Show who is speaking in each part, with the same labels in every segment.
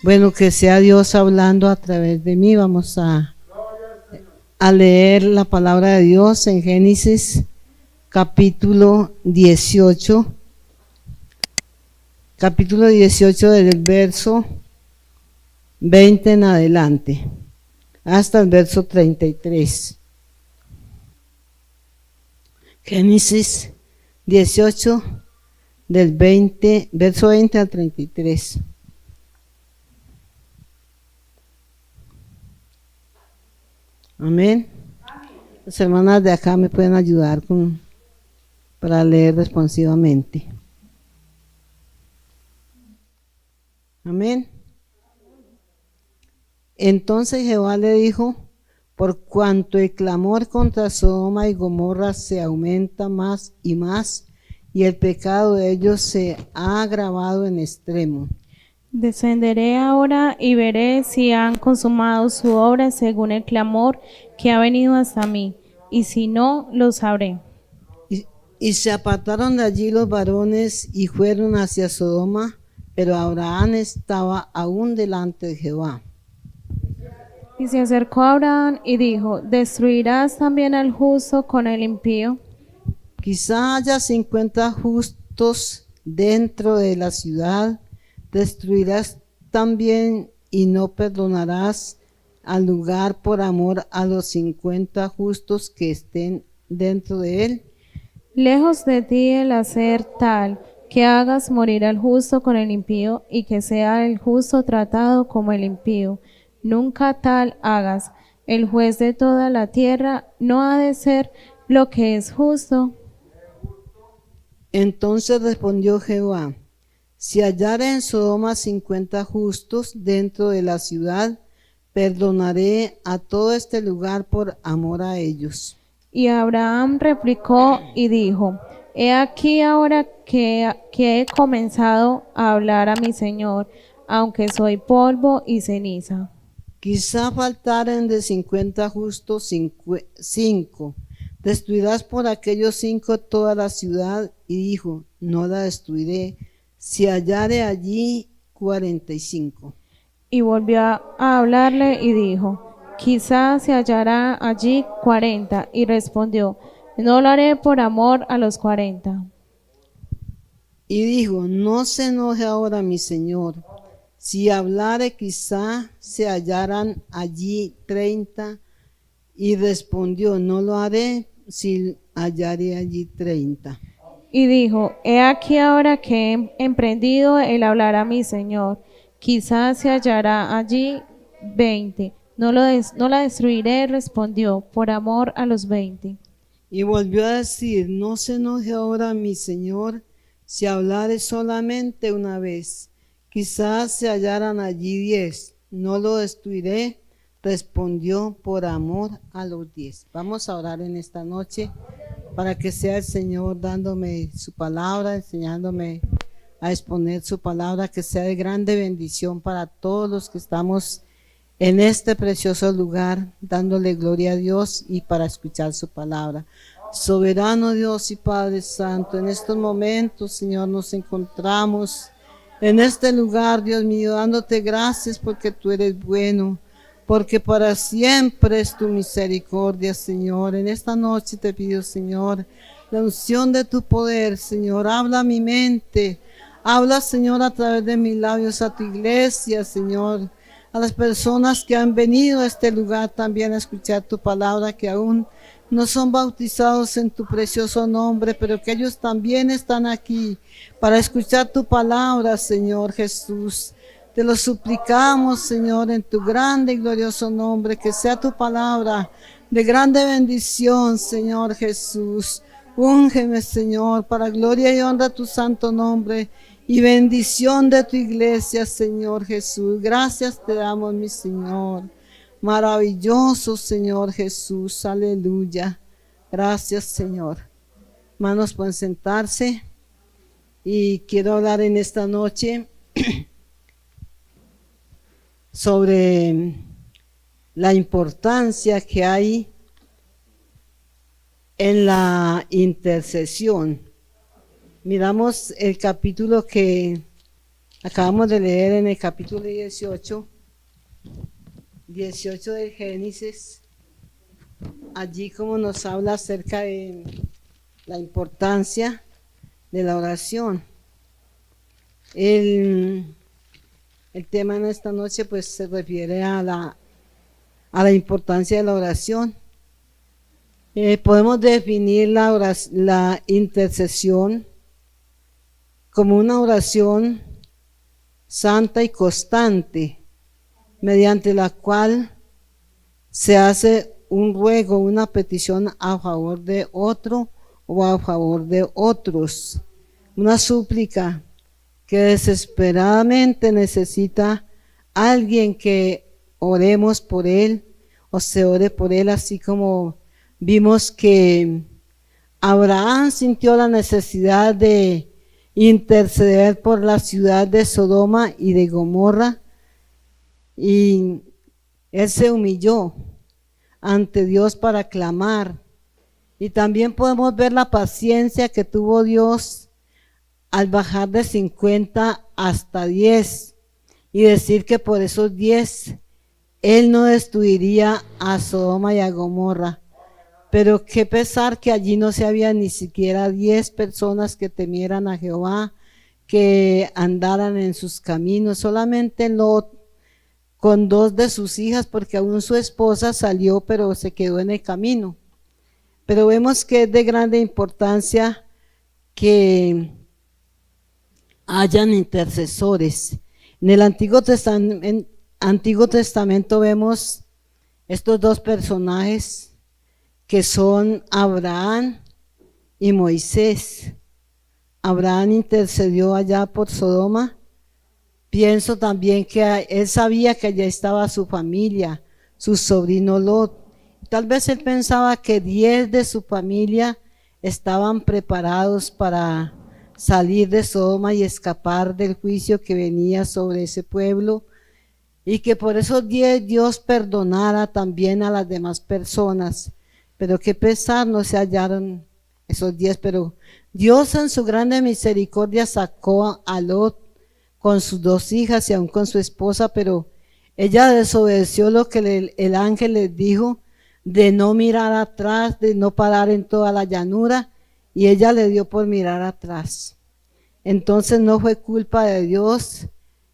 Speaker 1: Bueno, que sea Dios hablando a través de mí. Vamos a leer la palabra de Dios en Génesis capítulo 18. Capítulo 18 del verso 20 en adelante, hasta el verso 33. Génesis 18 verso 20 al 33. Amén. Las hermanas de acá me pueden ayudar para leer responsivamente. Amén. Entonces Jehová le dijo: por cuanto el clamor contra Sodoma y Gomorra se aumenta más y más, y el pecado de ellos se ha agravado en extremo.
Speaker 2: Descenderé ahora y veré si han consumado su obra según el clamor que ha venido hasta mí, y si no, lo sabré.
Speaker 1: Y se apartaron de allí los varones y fueron hacia Sodoma, pero Abraham estaba aún delante de Jehová.
Speaker 2: Y se acercó a Abraham y dijo: ¿destruirás también al justo con el impío?
Speaker 1: Quizá haya 50 justos dentro de la ciudad. ¿Destruirás también y no perdonarás al lugar por amor a los 50 justos que estén dentro de él?
Speaker 2: Lejos de ti el hacer tal que hagas morir al justo con el impío, y que sea el justo tratado como el impío. Nunca tal hagas. El juez de toda la tierra no ha de ser lo que es justo.
Speaker 1: Entonces respondió Jehová: si hallare en Sodoma 50 justos dentro de la ciudad, perdonaré a todo este lugar por amor a ellos.
Speaker 2: Y Abraham replicó y dijo: he aquí ahora que he comenzado a hablar a mi Señor, aunque soy polvo y ceniza.
Speaker 1: Quizá faltaren de 50 justos 5. Destruirás por aquellos 5 toda la ciudad. Y dijo: no la destruiré, si hallare allí 45.
Speaker 2: Y volvió a hablarle y dijo: quizá se hallará allí 40. Y respondió: no lo haré por amor a los 40.
Speaker 1: Y dijo: no se enoje ahora mi señor, si hablare quizá se hallarán allí 30. Y respondió: no lo haré, si hallare allí 30.
Speaker 2: Y dijo: he aquí ahora que he emprendido el hablar a mi Señor, quizás se hallará allí 20. No la destruiré, respondió, por amor a los 20.
Speaker 1: Y volvió a decir: no se enoje ahora mi señor, si hablare solamente una vez, quizás se hallaran allí 10. No lo destruiré, respondió, por amor a los 10. Vamos a orar en esta noche para que sea el Señor dándome su palabra, enseñándome a exponer su palabra, que sea de grande bendición para todos los que estamos en este precioso lugar, dándole gloria a Dios y para escuchar su palabra. Soberano Dios y Padre Santo, en estos momentos, Señor, nos encontramos en este lugar, Dios mío, dándote gracias porque tú eres bueno, porque para siempre es tu misericordia, Señor. En esta noche te pido, Señor, la unción de tu poder, Señor. Habla a mi mente, habla, Señor, a través de mis labios a tu iglesia, Señor, a las personas que han venido a este lugar también a escuchar tu palabra, que aún no son bautizados en tu precioso nombre, pero que ellos también están aquí para escuchar tu palabra, Señor Jesús. Te lo suplicamos, Señor, en tu grande y glorioso nombre, que sea tu palabra de grande bendición, Señor Jesús. Úngeme, Señor, para gloria y honra a tu santo nombre y bendición de tu iglesia, Señor Jesús. Gracias te damos, mi Señor. Maravilloso, Señor Jesús. Aleluya. Gracias, Señor. Hermanos, pueden sentarse. Y quiero hablar en esta noche sobre la importancia que hay en la intercesión. Miramos el capítulo que Acabamos de leer en el capítulo 18 del Génesis, allí como nos habla acerca de la importancia de la oración. El tema en esta noche pues se refiere a la importancia de la oración. Podemos definir la intercesión como una oración santa y constante, mediante la cual se hace un ruego, una petición a favor de otro o a favor de otros, una súplica que desesperadamente necesita alguien que oremos por él o se ore por él, así como vimos que Abraham sintió la necesidad de interceder por la ciudad de Sodoma y de Gomorra, y él se humilló ante Dios para clamar. Y también podemos ver la paciencia que tuvo Dios al bajar de 50 hasta 10 y decir que por esos 10 él no destruiría a Sodoma y a Gomorra. Pero qué pesar que allí no se había ni siquiera 10 personas que temieran a Jehová, que andaran en sus caminos, solamente Lot con 2 de sus hijas, porque aún su esposa salió pero se quedó en el camino. Pero vemos que es de grande importancia que hayan intercesores. En el Antiguo Testamento vemos estos 2 personajes que son Abraham y Moisés. Abraham intercedió allá por Sodoma. Pienso también que él sabía que allá estaba su familia, su sobrino Lot. Tal vez él pensaba que 10 de su familia estaban preparados para salir de Sodoma y escapar del juicio que venía sobre ese pueblo, y que por esos 10 Dios perdonara también a las demás personas. Pero qué pesar, no se hallaron esos 10, pero Dios en su grande misericordia sacó a Lot con sus 2 hijas y aún con su esposa, pero ella desobedeció lo que el ángel les dijo, de no mirar atrás, de no parar en toda la llanura, y ella le dio por mirar atrás. Entonces no fue culpa de Dios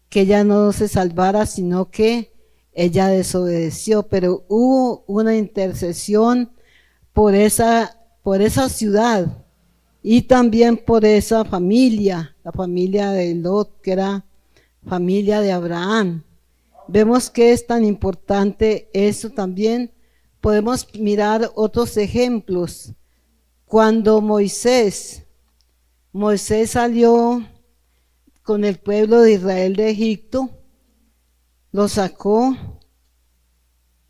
Speaker 1: que ella no se salvara, sino que ella desobedeció, pero hubo una intercesión por esa ciudad y también por esa familia, la familia de Lot, que era familia de Abraham. Vemos que es tan importante eso también. Podemos mirar otros ejemplos. Cuando Moisés salió con el pueblo de Israel de Egipto, lo sacó.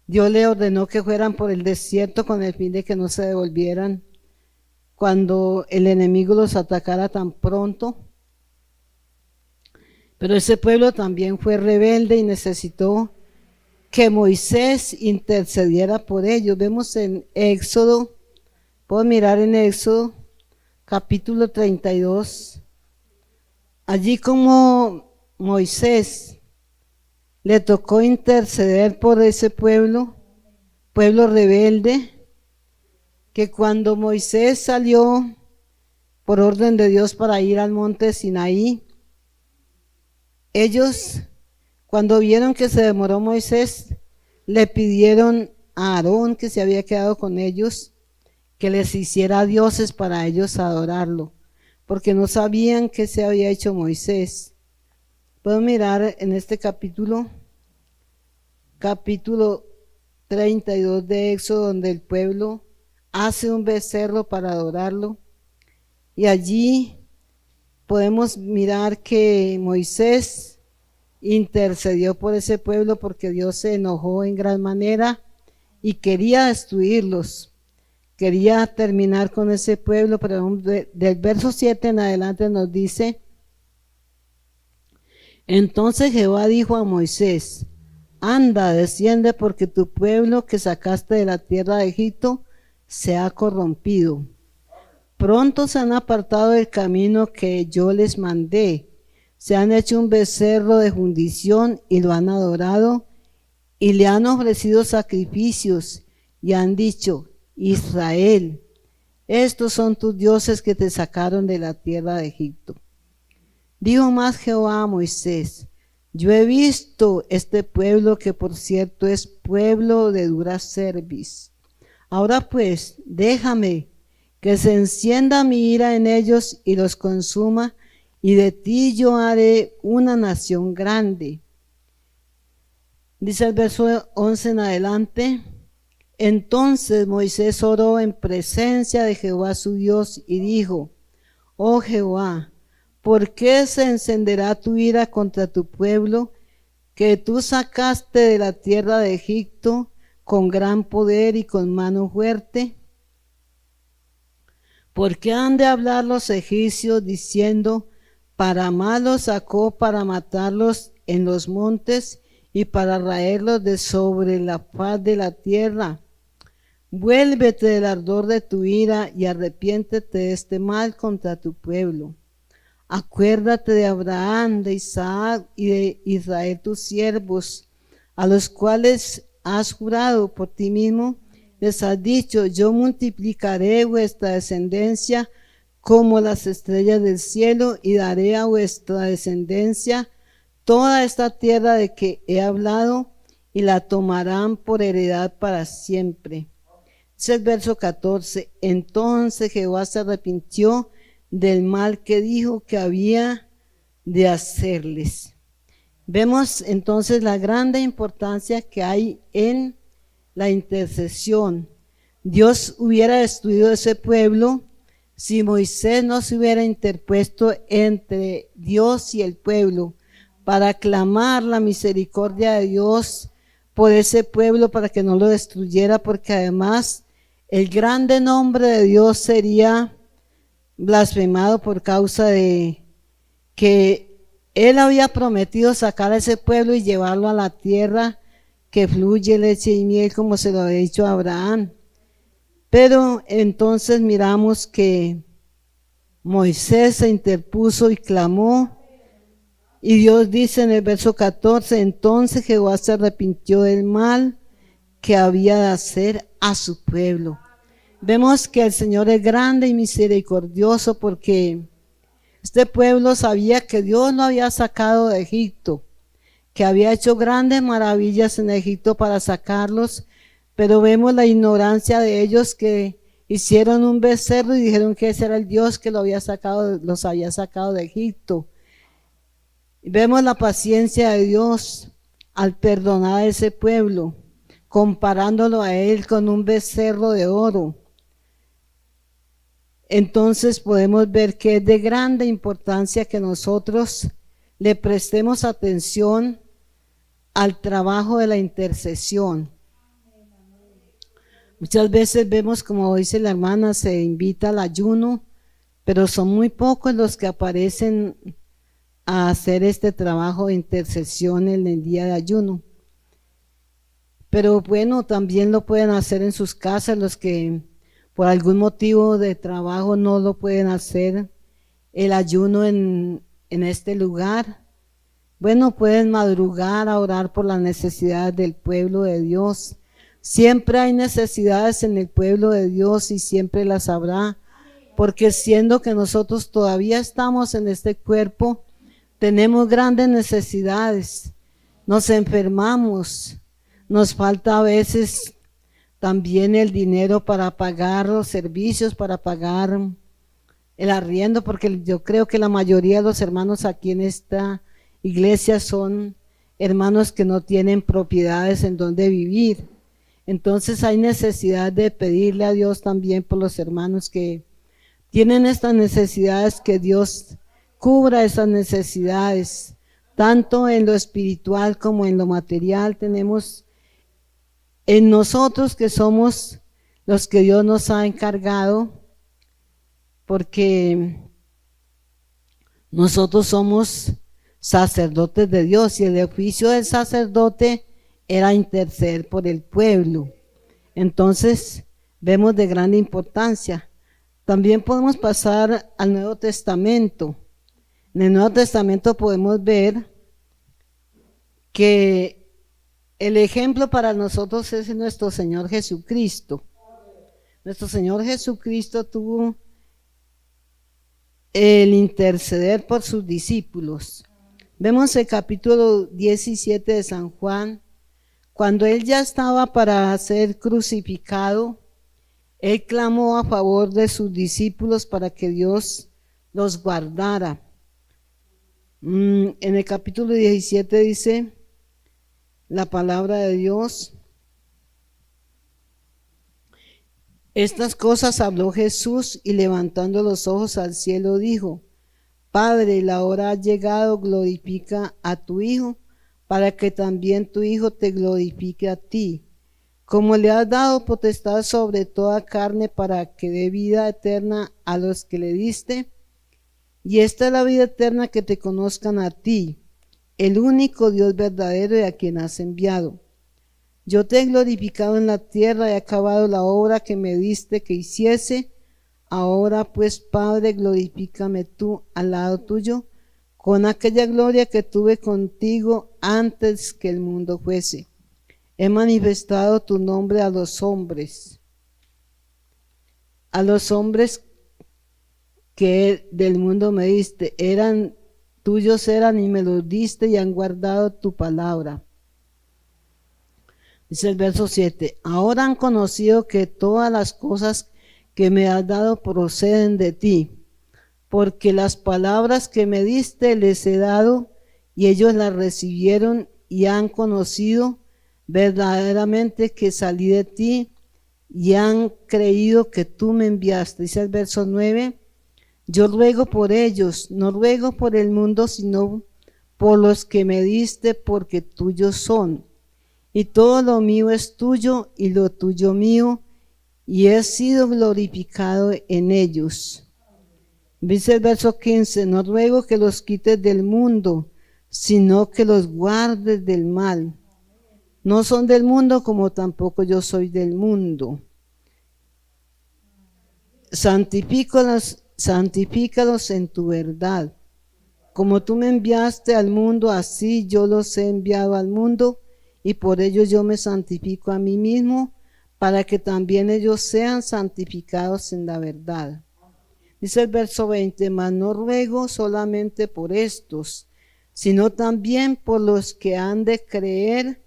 Speaker 1: Dios le ordenó que fueran por el desierto con el fin de que no se devolvieran cuando el enemigo los atacara tan pronto. Pero ese pueblo también fue rebelde y necesitó que Moisés intercediera por ellos. Vemos en Éxodo, puedo mirar en Éxodo capítulo 32, allí como Moisés le tocó interceder por ese pueblo rebelde, que cuando Moisés salió por orden de Dios para ir al monte Sinaí, ellos, cuando vieron que se demoró Moisés, le pidieron a Aarón, que se había quedado con ellos, que les hiciera dioses para ellos adorarlo, porque no sabían qué se había hecho Moisés. Puedo mirar en este capítulo 32 de Éxodo, donde el pueblo hace un becerro para adorarlo, y allí podemos mirar que Moisés intercedió por ese pueblo porque Dios se enojó en gran manera y quería destruirlos, quería terminar con ese pueblo. Pero del verso 7 en adelante nos dice: entonces Jehová dijo a Moisés: anda, desciende, porque tu pueblo que sacaste de la tierra de Egipto se ha corrompido. Pronto se han apartado del camino que yo les mandé. se han hecho un becerro de fundición y lo han adorado y le han ofrecido sacrificios y han dicho: Israel, estos son tus dioses que te sacaron de la tierra de Egipto. Dijo más Jehová a Moisés: yo he visto este pueblo, que por cierto es pueblo de dura cerviz. Ahora pues, déjame que se encienda mi ira en ellos y los consuma, y de ti yo haré una nación grande. Dice el verso 11 en adelante: entonces Moisés oró en presencia de Jehová su Dios y dijo: oh Jehová, ¿por qué se encenderá tu ira contra tu pueblo, que tú sacaste de la tierra de Egipto con gran poder y con mano fuerte? ¿Por qué han de hablar los egipcios diciendo: para mal los sacó, para matarlos en los montes y para raerlos de sobre la faz de la tierra? Vuélvete del ardor de tu ira y arrepiéntete de este mal contra tu pueblo. Acuérdate de Abraham, de Isaac y de Israel tus siervos, a los cuales has jurado por ti mismo. Les has dicho: yo multiplicaré vuestra descendencia como las estrellas del cielo, y daré a vuestra descendencia toda esta tierra de que he hablado, y la tomarán por heredad para siempre. Es el verso 14. Entonces Jehová se arrepintió del mal que dijo que había de hacerles. Vemos entonces la grande importancia que hay en la intercesión. Dios hubiera destruido ese pueblo si Moisés no se hubiera interpuesto entre Dios y el pueblo para clamar la misericordia de Dios por ese pueblo, para que no lo destruyera, porque además el grande nombre de Dios sería blasfemado por causa de que Él había prometido sacar a ese pueblo y llevarlo a la tierra que fluye leche y miel, como se lo había dicho a Abraham. Pero entonces miramos que Moisés se interpuso y clamó, y Dios dice en el verso 14: entonces Jehová se arrepintió del mal que había de hacer a su pueblo. Vemos que el Señor es grande y misericordioso, porque este pueblo sabía que Dios lo había sacado de Egipto, que había hecho grandes maravillas en Egipto para sacarlos, pero vemos la ignorancia de ellos, que hicieron un becerro y dijeron que ese era el Dios que los había sacado de Egipto. Vemos la paciencia de Dios al perdonar a ese pueblo, comparándolo a él con un becerro de oro. Entonces podemos ver que es de grande importancia que nosotros le prestemos atención al trabajo de la intercesión. Muchas veces vemos, como dice la hermana, se invita al ayuno, pero son muy pocos los que aparecen a hacer este trabajo de intercesión en el día de ayuno. Pero bueno, también lo pueden hacer en sus casas los que por algún motivo de trabajo no lo pueden hacer el ayuno en este lugar. Bueno, pueden madrugar a orar por las necesidades del pueblo de Dios. Siempre hay necesidades en el pueblo de Dios y siempre las habrá, porque siendo que nosotros todavía estamos en este cuerpo, tenemos grandes necesidades, nos enfermamos, nos falta a veces también el dinero para pagar los servicios, para pagar el arriendo, porque yo creo que la mayoría de los hermanos aquí en esta iglesia son hermanos que no tienen propiedades en donde vivir. Entonces hay necesidad de pedirle a Dios también por los hermanos que tienen estas necesidades, que Dios cubra esas necesidades, tanto en lo espiritual como en lo material. Tenemos en nosotros, que somos los que Dios nos ha encargado, porque nosotros somos sacerdotes de Dios, y el oficio del sacerdote era interceder por el pueblo. Entonces vemos de gran importancia. También podemos pasar al Nuevo Testamento. En el Nuevo Testamento podemos ver que el ejemplo para nosotros es nuestro Señor Jesucristo. Nuestro Señor Jesucristo tuvo el interceder por sus discípulos. Vemos el capítulo 17 de San Juan, cuando él ya estaba para ser crucificado, él clamó a favor de sus discípulos para que Dios los guardara. En el capítulo 17 dice la palabra de Dios: estas cosas habló Jesús y levantando los ojos al cielo dijo: Padre, la hora ha llegado, glorifica a tu Hijo, para que también tu Hijo te glorifique a ti, como le has dado potestad sobre toda carne para que dé vida eterna a los que le diste. Y esta es la vida eterna, que te conozcan a ti, el único Dios verdadero y a quien has enviado. Yo te he glorificado en la tierra, he acabado la obra que me diste que hiciese. Ahora pues, Padre, glorifícame tú al lado tuyo, con aquella gloria que tuve contigo antes que el mundo fuese. He manifestado tu nombre a los hombres que del mundo me diste. Tuyos eran y me los diste y han guardado tu palabra. Dice el verso 7, ahora han conocido que todas las cosas que me has dado proceden de ti, porque las palabras que me diste les he dado y ellos las recibieron y han conocido verdaderamente que salí de ti y han creído que tú me enviaste. Dice el verso 9, yo ruego por ellos, no ruego por el mundo, sino por los que me diste, porque tuyos son. Y todo lo mío es tuyo y lo tuyo mío, y he sido glorificado en ellos. Dice el verso 15, no ruego que los quites del mundo, sino que los guardes del mal. No son del mundo, como tampoco yo soy del mundo. Santifícalos en tu verdad. Como tú me enviaste al mundo, así yo los he enviado al mundo, y por ello yo me santifico a mí mismo, para que también ellos sean santificados en la verdad. Dice el verso 20, mas no ruego solamente por estos, sino también por los que han de creer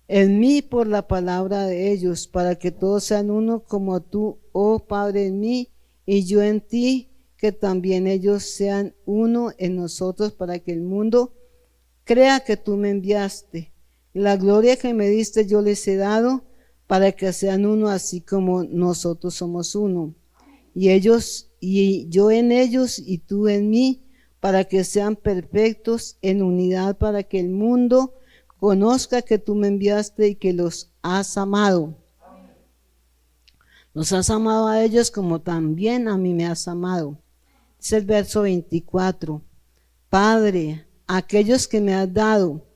Speaker 1: en mí por la palabra de ellos, para que todos sean uno, como tú, oh Padre, en mí y yo en ti, que también ellos sean uno en nosotros, para que el mundo crea que tú me enviaste. La gloria que me diste yo les he dado, para que sean uno así como nosotros somos uno. Y yo en ellos y tú en mí, para que sean perfectos en unidad, para que el mundo conozca que tú me enviaste y que los has amado. Los has amado a ellos como también a mí me has amado. Es el verso 24. Padre, aquellos que me has dado,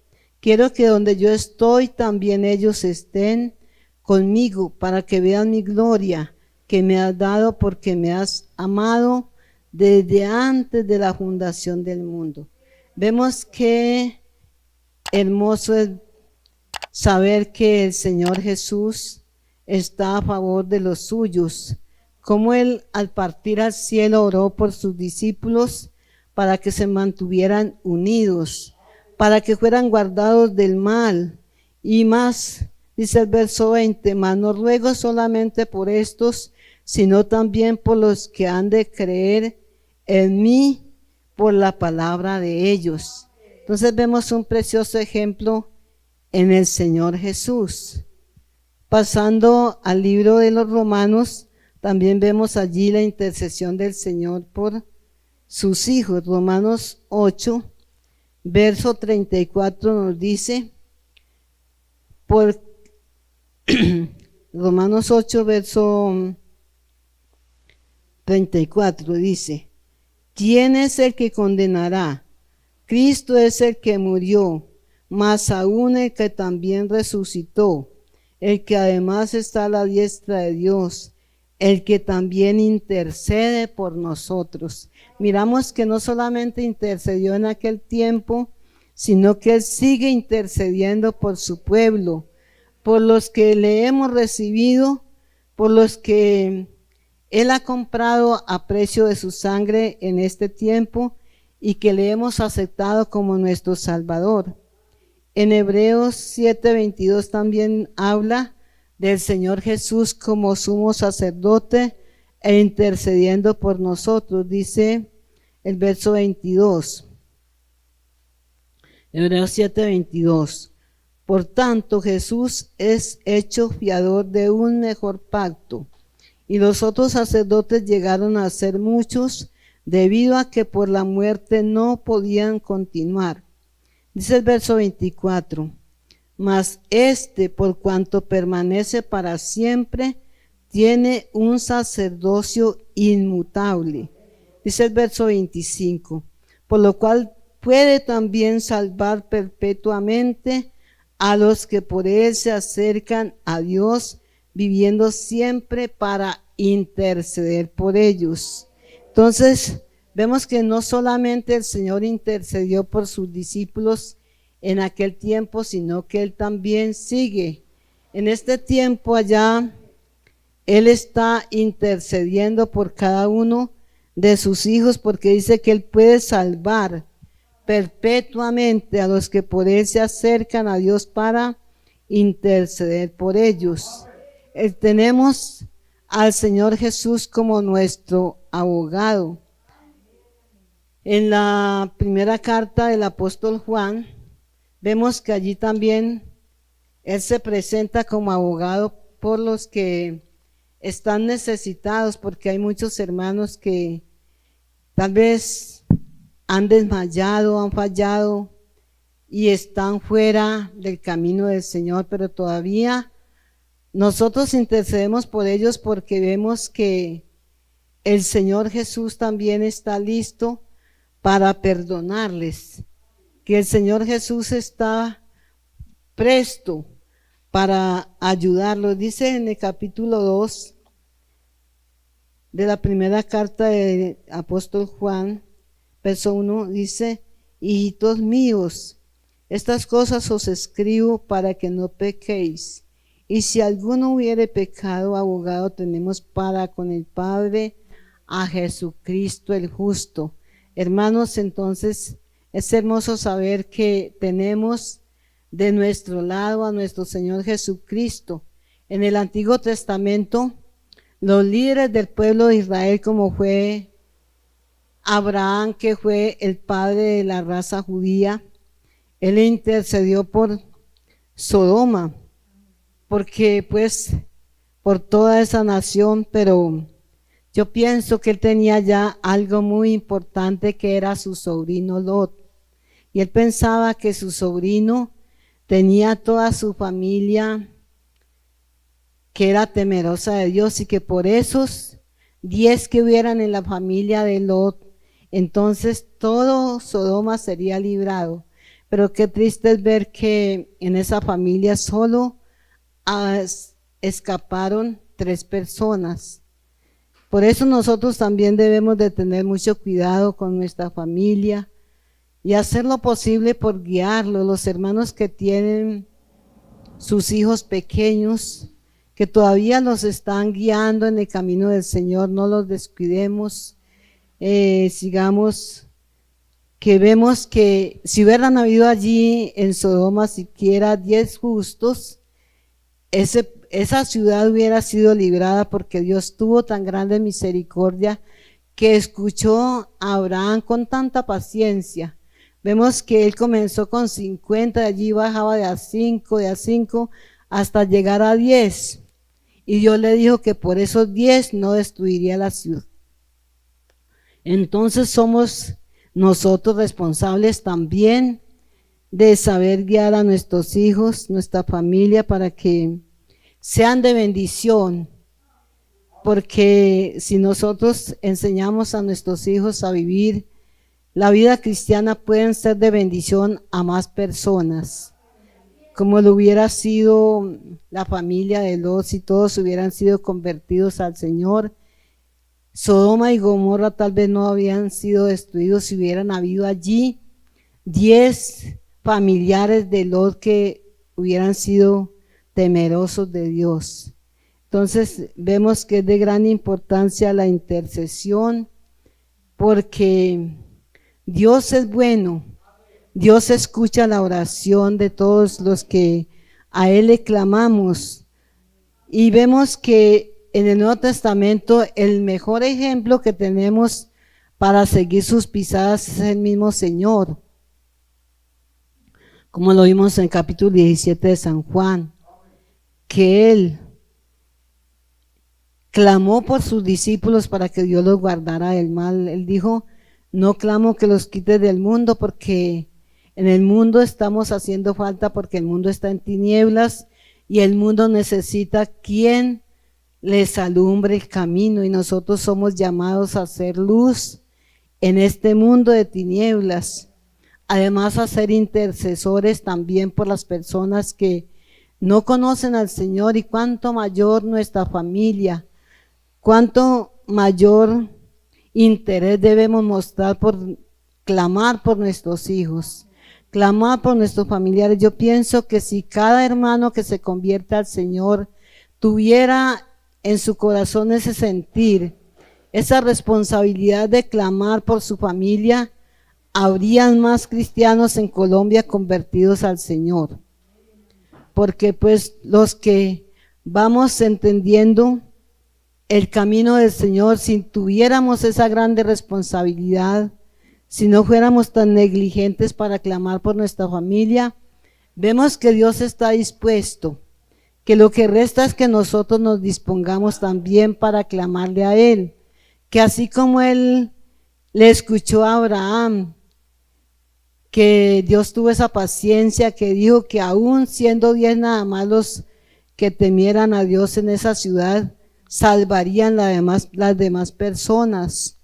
Speaker 1: quiero que donde yo estoy también ellos estén conmigo, para que vean mi gloria que me has dado, porque me has amado desde antes de la fundación del mundo. Vemos que hermoso es saber que el Señor Jesús está a favor de los suyos, como Él al partir al cielo oró por sus discípulos para que se mantuvieran unidos, para que fueran guardados del mal. Y más, dice el verso 20, mas no ruego solamente por estos, sino también por los que han de creer en mí por la palabra de ellos. Entonces vemos un precioso ejemplo en el Señor Jesús. Pasando al libro de los Romanos, también vemos allí la intercesión del Señor por sus hijos. Romanos 8, verso 34 nos dice, Romanos 8, verso 34 dice, ¿quién es el que condenará? Cristo es el que murió, más aún el que también resucitó, el que además está a la diestra de Dios, el que también intercede por nosotros. Miramos que no solamente intercedió en aquel tiempo, sino que Él sigue intercediendo por su pueblo, por los que le hemos recibido, por los que Él ha comprado a precio de su sangre en este tiempo y que le hemos aceptado como nuestro Salvador. En Hebreos 7:22 también habla del Señor Jesús como sumo sacerdote e intercediendo por nosotros, dice el verso 22. Hebreos 7:22. Por tanto, Jesús es hecho fiador de un mejor pacto, y los otros sacerdotes llegaron a ser muchos, debido a que por la muerte no podían continuar. Dice el verso 24, mas este, por cuanto permanece para siempre, tiene un sacerdocio inmutable. Dice el verso 25, por lo cual puede también salvar perpetuamente a los que por él se acercan a Dios, viviendo siempre para interceder por ellos. Entonces, vemos que no solamente el Señor intercedió por sus discípulos en aquel tiempo, sino que Él también sigue. En este tiempo allá, Él está intercediendo por cada uno de sus hijos, porque dice que Él puede salvar perpetuamente a los que por Él se acercan a Dios para interceder por ellos. Tenemos al Señor Jesús como nuestro abogado. En la primera carta del apóstol Juan, vemos que allí también Él se presenta como abogado por los que están necesitados, porque hay muchos hermanos que tal vez han desmayado, han fallado y están fuera del camino del Señor, pero todavía nosotros intercedemos por ellos porque vemos que el Señor Jesús también está listo para perdonarles, que el Señor Jesús está presto para ayudarlos. Dice en el capítulo 2 de la primera carta del apóstol Juan, verso 1, dice: hijitos míos, estas cosas os escribo para que no pequéis. Y si alguno hubiere pecado, abogado tenemos para con el Padre a Jesucristo el justo. Hermanos, entonces es hermoso saber que tenemos de nuestro lado a nuestro Señor Jesucristo. En el Antiguo Testamento, los líderes del pueblo de Israel, como fue Abraham, que fue el padre de la raza judía, él intercedió por Sodoma, porque pues por toda esa nación, pero yo pienso que él tenía ya algo muy importante, que era su sobrino Lot, y él pensaba que su sobrino tenía toda su familia que era temerosa de Dios, y que por esos 10 que hubieran en la familia de Lot, entonces todo Sodoma sería librado. Pero qué triste es ver que en esa familia solo escaparon 3 personas. Por eso nosotros también debemos de tener mucho cuidado con nuestra familia y hacer lo posible por guiarlos. Los hermanos que tienen sus hijos pequeños, que todavía los están guiando en el camino del Señor, no los descuidemos. Sigamos, que vemos que si hubieran habido allí en Sodoma siquiera 10 justos, esa ciudad hubiera sido librada, porque Dios tuvo tan grande misericordia que escuchó a Abraham con tanta paciencia. Vemos que él comenzó con 50, de allí bajaba de a 5, hasta llegar a 10. Y Dios le dijo que por esos 10 no destruiría la ciudad. Entonces somos nosotros responsables también de saber guiar a nuestros hijos, nuestra familia, para que sean de bendición, porque si nosotros enseñamos a nuestros hijos a vivir la vida cristiana, pueden ser de bendición a más personas. como lo hubiera sido la familia de Lot si todos hubieran sido convertidos al Señor. Sodoma y Gomorra tal vez no habían sido destruidos si hubieran habido allí 10 familiares de Lot que hubieran sido temerosos de Dios. Entonces vemos que es de gran importancia la intercesión, porque Dios es bueno. Dios escucha la oración de todos los que a Él le clamamos. Y vemos que en el Nuevo Testamento el mejor ejemplo que tenemos para seguir sus pisadas es el mismo Señor, como lo vimos en el capítulo 17 de San Juan, que Él clamó por sus discípulos para que Dios los guardara del mal. Él dijo: no clamo que los quites del mundo, porque en el mundo estamos haciendo falta, porque el mundo está en tinieblas y el mundo necesita quien les alumbre el camino, y nosotros somos llamados a hacer luz en este mundo de tinieblas. Además, a ser intercesores también por las personas que no conocen al Señor, y cuánto mayor nuestra familia, cuánto mayor interés debemos mostrar por clamar por nuestros hijos, clamar por nuestros familiares. Yo pienso que si cada hermano que se convierta al Señor tuviera en su corazón ese sentir, esa responsabilidad de clamar por su familia, habrían más cristianos en Colombia convertidos al Señor. Porque pues los que vamos entendiendo el camino del Señor, si tuviéramos esa grande responsabilidad, si no fuéramos tan negligentes para clamar por nuestra familia, vemos que Dios está dispuesto, que lo que resta es que nosotros nos dispongamos también para clamarle a Él, que así como Él le escuchó a Abraham, que Dios tuvo esa paciencia, que dijo que aún siendo 10 nada más los que temieran a Dios en esa ciudad, salvarían las demás personas.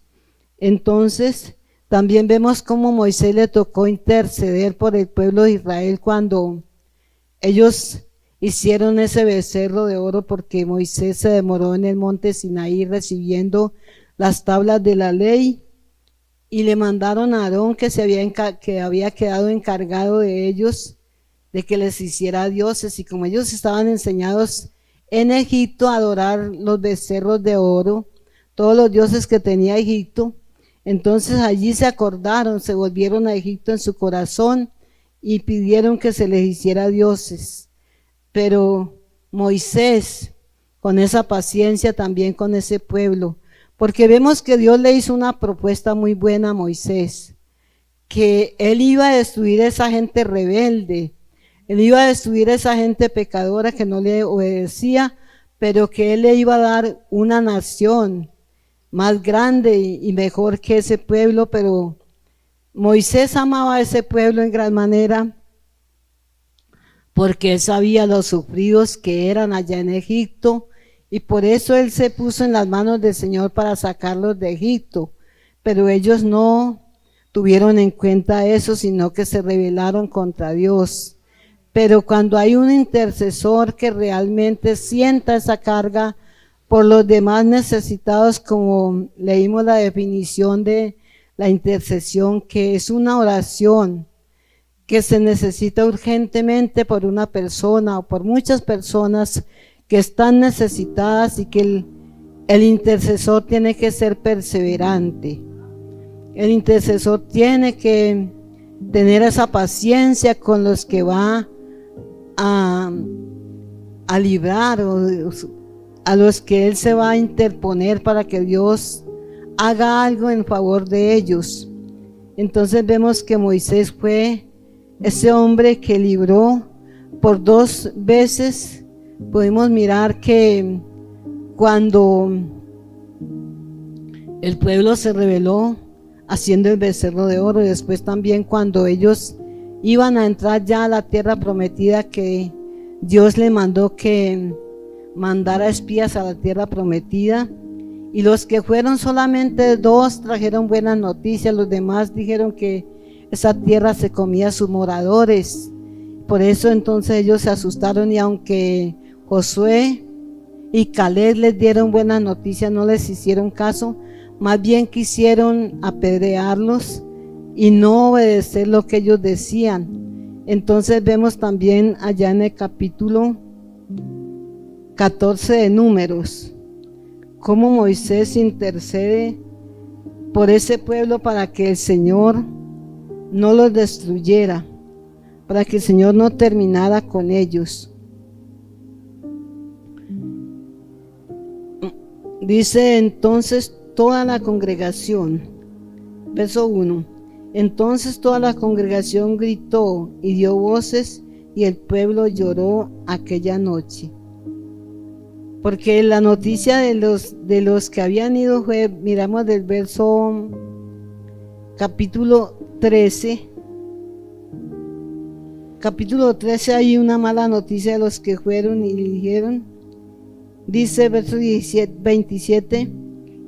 Speaker 1: Entonces también vemos cómo Moisés le tocó interceder por el pueblo de Israel cuando ellos hicieron ese becerro de oro, porque Moisés se demoró en el monte Sinaí recibiendo las tablas de la ley, y le mandaron a Aarón, que había quedado encargado de ellos, de que les hiciera dioses. Y como ellos estaban enseñados en Egipto a adorar los becerros de oro, todos los dioses que tenía Egipto, entonces allí se acordaron, se volvieron a Egipto en su corazón y pidieron que se les hiciera dioses. Pero Moisés, con esa paciencia también con ese pueblo, porque vemos que Dios le hizo una propuesta muy buena a Moisés, que él iba a destruir a esa gente rebelde, él iba a destruir a esa gente pecadora que no le obedecía, pero que él le iba a dar una nación más grande y mejor que ese pueblo. Pero Moisés amaba a ese pueblo en gran manera, porque él sabía los sufridos que eran allá en Egipto, y por eso él se puso en las manos del Señor para sacarlos de Egipto. Pero ellos no tuvieron en cuenta eso, sino que se rebelaron contra Dios. Pero cuando hay un intercesor que realmente sienta esa carga por los demás necesitados, como leímos la definición de la intercesión, que es una oración que se necesita urgentemente por una persona o por muchas personas que están necesitadas, y que el intercesor tiene que ser perseverante. El intercesor tiene que tener esa paciencia con los que va a librar, o a los que él se va a interponer para que Dios haga algo en favor de ellos. Entonces vemos que Moisés fue ese hombre que libró por 2 veces. Podemos mirar que cuando el pueblo se rebeló haciendo el becerro de oro, y después también cuando ellos iban a entrar ya a la tierra prometida, que Dios le mandó que mandara espías a la tierra prometida, y los que fueron solamente 2 trajeron buenas noticias, los demás dijeron que esa tierra se comía a sus moradores. Por eso entonces ellos se asustaron, y aunque Josué y Caleb les dieron buenas noticias, no les hicieron caso, más bien quisieron apedrearlos y no obedecer lo que ellos decían. Entonces vemos también allá en el capítulo 14 de Números, cómo Moisés intercede por ese pueblo para que el Señor no los destruyera, para que el Señor no terminara con ellos. Dice entonces toda la congregación, verso 1, entonces toda la congregación gritó y dio voces, y el pueblo lloró aquella noche. Porque la noticia de los que habían ido fue, miramos del verso capítulo 13. Capítulo 13 hay una mala noticia de los que fueron y dijeron, dice verso 27,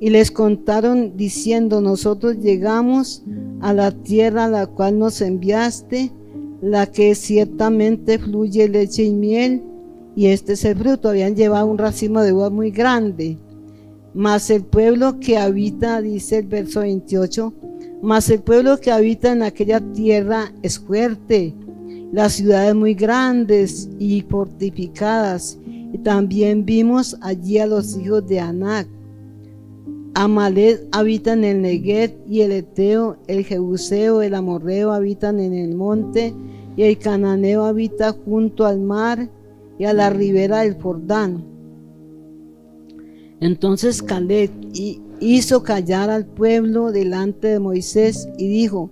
Speaker 1: y les contaron diciendo, nosotros llegamos a la tierra a la cual nos enviaste, la que ciertamente fluye leche y miel, y este es el fruto. Habían llevado un racimo de uvas muy grande. Mas el pueblo que habita, dice el verso 28, mas el pueblo que habita en aquella tierra es fuerte, las ciudades muy grandes y fortificadas. Y también vimos allí a los hijos de Anac. Amalek habita en el Negueb, y el Eteo, el Jebuseo, el Amorreo habitan en el monte, y el Cananeo habita junto al mar y a la ribera del Jordán. Entonces Caleb hizo callar al pueblo delante de Moisés y dijo,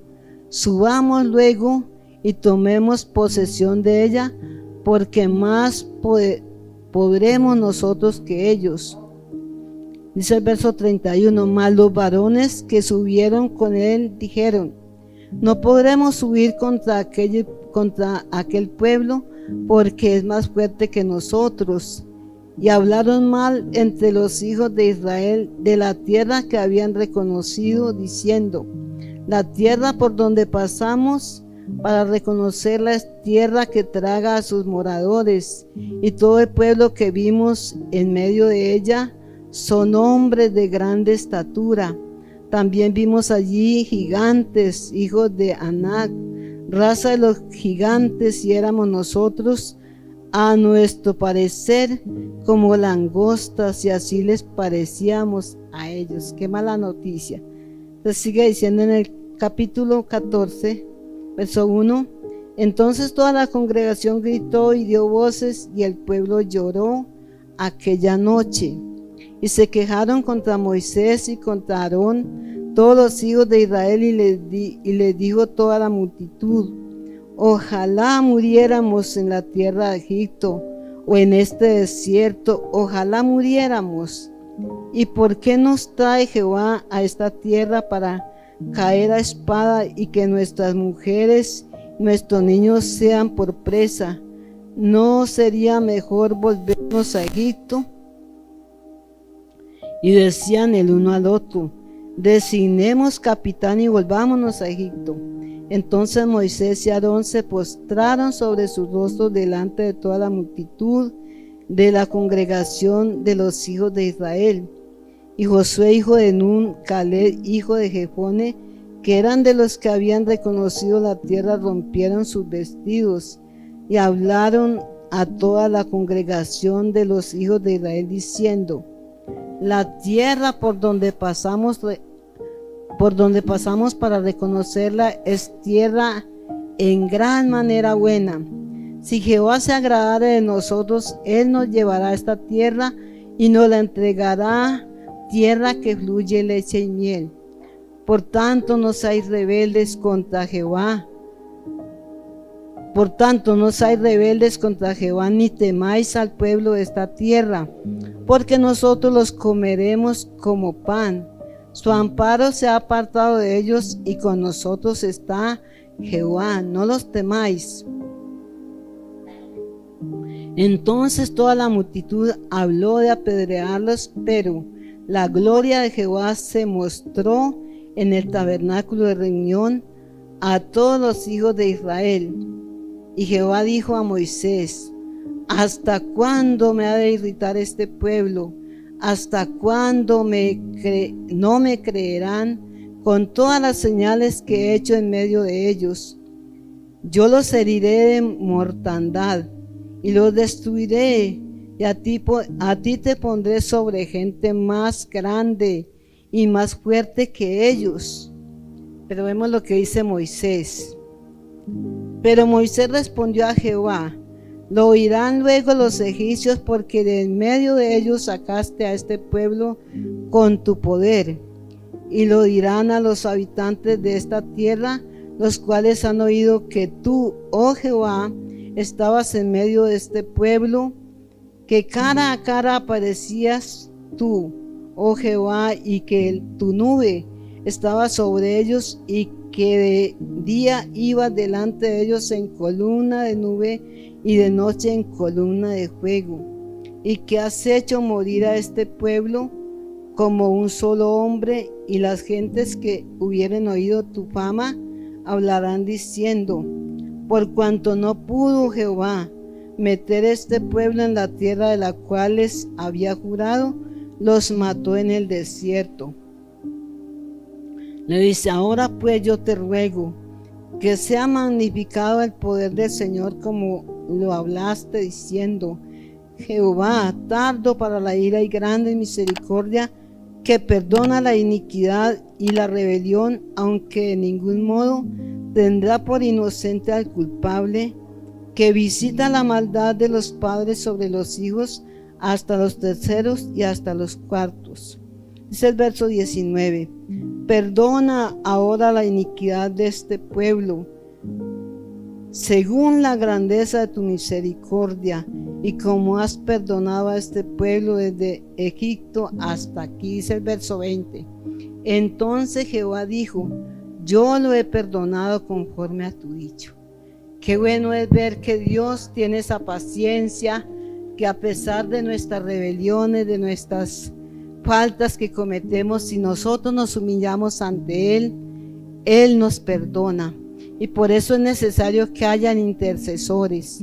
Speaker 1: subamos luego y tomemos posesión de ella, porque más podremos nosotros que ellos. Dice el verso 31, mas los varones que subieron con él dijeron, no podremos subir contra aquel pueblo, porque es más fuerte que nosotros. Y hablaron mal entre los hijos de Israel de la tierra que habían reconocido, diciendo, la tierra por donde pasamos para reconocerla es tierra que traga a sus moradores, y todo el pueblo que vimos en medio de ella son hombres de grande estatura. También vimos allí gigantes, hijos de Anac, raza de los gigantes, y éramos nosotros, a nuestro parecer, como langostas, y así les parecíamos a ellos. Qué mala noticia. Se sigue diciendo en el capítulo 14, verso 1, entonces toda la congregación gritó y dio voces, y el pueblo lloró aquella noche. Y se quejaron contra Moisés y contra Aarón todos los hijos de Israel, y les dijo toda la multitud, ojalá muriéramos en la tierra de Egipto o en este desierto, ojalá muriéramos. ¿Y por qué nos trae Jehová a esta tierra para caer a espada y que nuestras mujeres, nuestros niños sean por presa? ¿No sería mejor volvernos a Egipto? Y decían el uno al otro, designemos capitán y volvámonos a Egipto. Entonces Moisés y Aarón se postraron sobre sus rostros delante de toda la multitud de la congregación de los hijos de Israel. Y Josué, hijo de Nun, Caleb, hijo de Jefone, que eran de los que habían reconocido la tierra, rompieron sus vestidos y hablaron a toda la congregación de los hijos de Israel, diciendo, la tierra por donde pasamos para reconocerla es tierra en gran manera buena. Si Jehová se agradare de nosotros, él nos llevará a esta tierra y nos la entregará, tierra que fluye leche y miel. Por tanto, no seáis rebeldes contra Jehová. Por tanto, no seáis rebeldes contra Jehová, ni temáis al pueblo de esta tierra, porque nosotros los comeremos como pan. Su amparo se ha apartado de ellos, y con nosotros está Jehová, no los temáis. Entonces toda la multitud habló de apedrearlos, pero la gloria de Jehová se mostró en el tabernáculo de reunión a todos los hijos de Israel. Y Jehová dijo a Moisés: ¿hasta cuándo me ha de irritar este pueblo? ¿Hasta cuándo no me creerán con todas las señales que he hecho en medio de ellos? Yo los heriré de mortandad y los destruiré, y a ti te pondré sobre gente más grande y más fuerte que ellos. Pero vemos lo que dice Moisés. Pero Moisés respondió a Jehová: lo oirán luego los egipcios, porque de en medio de ellos sacaste a este pueblo con tu poder. Y lo dirán a los habitantes de esta tierra, los cuales han oído que tú, oh Jehová, estabas en medio de este pueblo, que cara a cara aparecías tú, oh Jehová, y que tu nube estaba sobre ellos, y que de día ibas delante de ellos en columna de nube y de noche en columna de fuego, y que has hecho morir a este pueblo como un solo hombre, y las gentes que hubieren oído tu fama hablarán diciendo: por cuanto no pudo Jehová meter este pueblo en la tierra de la cual les había jurado, los mató en el desierto. Le dice: ahora pues yo te ruego que sea magnificado el poder del Señor, como lo hablaste, diciendo: Jehová, tardo para la ira y grande en misericordia, que perdona la iniquidad y la rebelión, aunque de ningún modo tendrá por inocente al culpable, que visita la maldad de los padres sobre los hijos hasta los terceros y hasta los cuartos. Dice el verso 19: perdona ahora la iniquidad de este pueblo, según la grandeza de tu misericordia, y como has perdonado a este pueblo desde Egipto hasta aquí. Dice el verso 20: entonces Jehová dijo: yo lo he perdonado conforme a tu dicho. Qué bueno es ver que Dios tiene esa paciencia, que a pesar de nuestras rebeliones, de nuestras faltas que cometemos, si nosotros nos humillamos ante Él, Él nos perdona. Y por eso es necesario que hayan intercesores.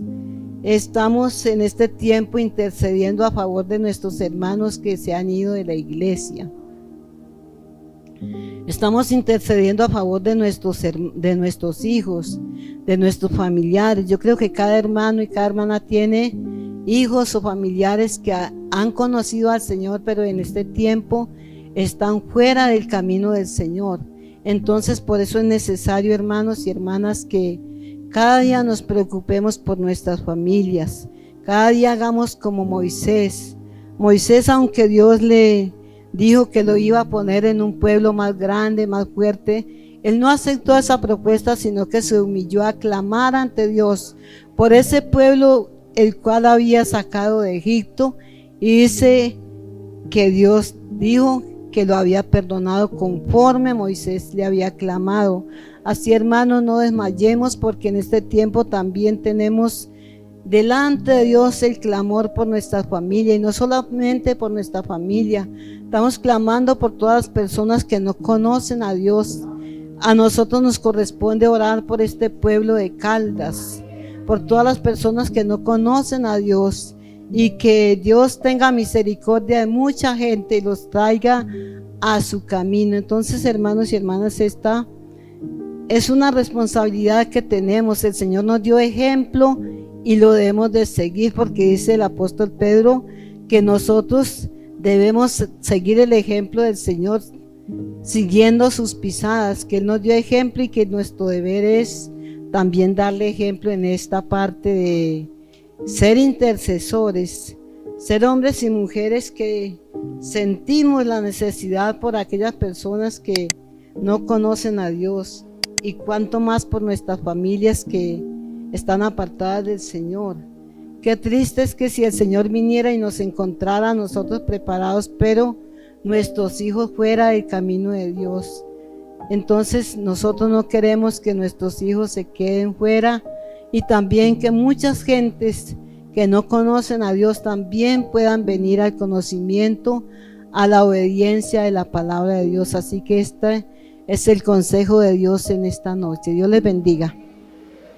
Speaker 1: Estamos en este tiempo intercediendo a favor de nuestros hermanos que se han ido de la iglesia. Estamos intercediendo a favor de nuestros hijos, de nuestros familiares. Yo creo que cada hermano y cada hermana tiene hijos o familiares que han conocido al Señor, pero en este tiempo están fuera del camino del Señor. Entonces, por eso es necesario, hermanos y hermanas, que cada día nos preocupemos por nuestras familias. Cada día hagamos como Moisés. Moisés, aunque Dios le dijo que lo iba a poner en un pueblo más grande, más fuerte, él no aceptó esa propuesta, sino que se humilló a clamar ante Dios por ese pueblo el cual había sacado de Egipto, y dice que Dios dijo que lo había perdonado conforme Moisés le había clamado. Así, hermanos, no desmayemos, porque en este tiempo también tenemos delante de Dios el clamor por nuestra familia, y no solamente por nuestra familia, estamos clamando por todas las personas que no conocen a Dios. A nosotros nos corresponde orar por este pueblo de Caldas, por todas las personas que no conocen a Dios, y que Dios tenga misericordia de mucha gente y los traiga a su camino. Entonces, hermanos y hermanas, esta es una responsabilidad que tenemos. El Señor nos dio ejemplo y lo debemos de seguir, porque dice el apóstol Pedro que nosotros debemos seguir el ejemplo del Señor, siguiendo sus pisadas, que Él nos dio ejemplo, y que nuestro deber es también darle ejemplo en esta parte de ser intercesores, ser hombres y mujeres que sentimos la necesidad por aquellas personas que no conocen a Dios, y cuanto más por nuestras familias que están apartadas del Señor. Qué triste es que si el Señor viniera y nos encontrara a nosotros preparados, pero nuestros hijos fuera del camino de Dios. Entonces nosotros no queremos que nuestros hijos se queden fuera, y también que muchas gentes que no conocen a Dios también puedan venir al conocimiento, a la obediencia de la palabra de Dios. Así que este es el consejo de Dios en esta noche. Dios les bendiga.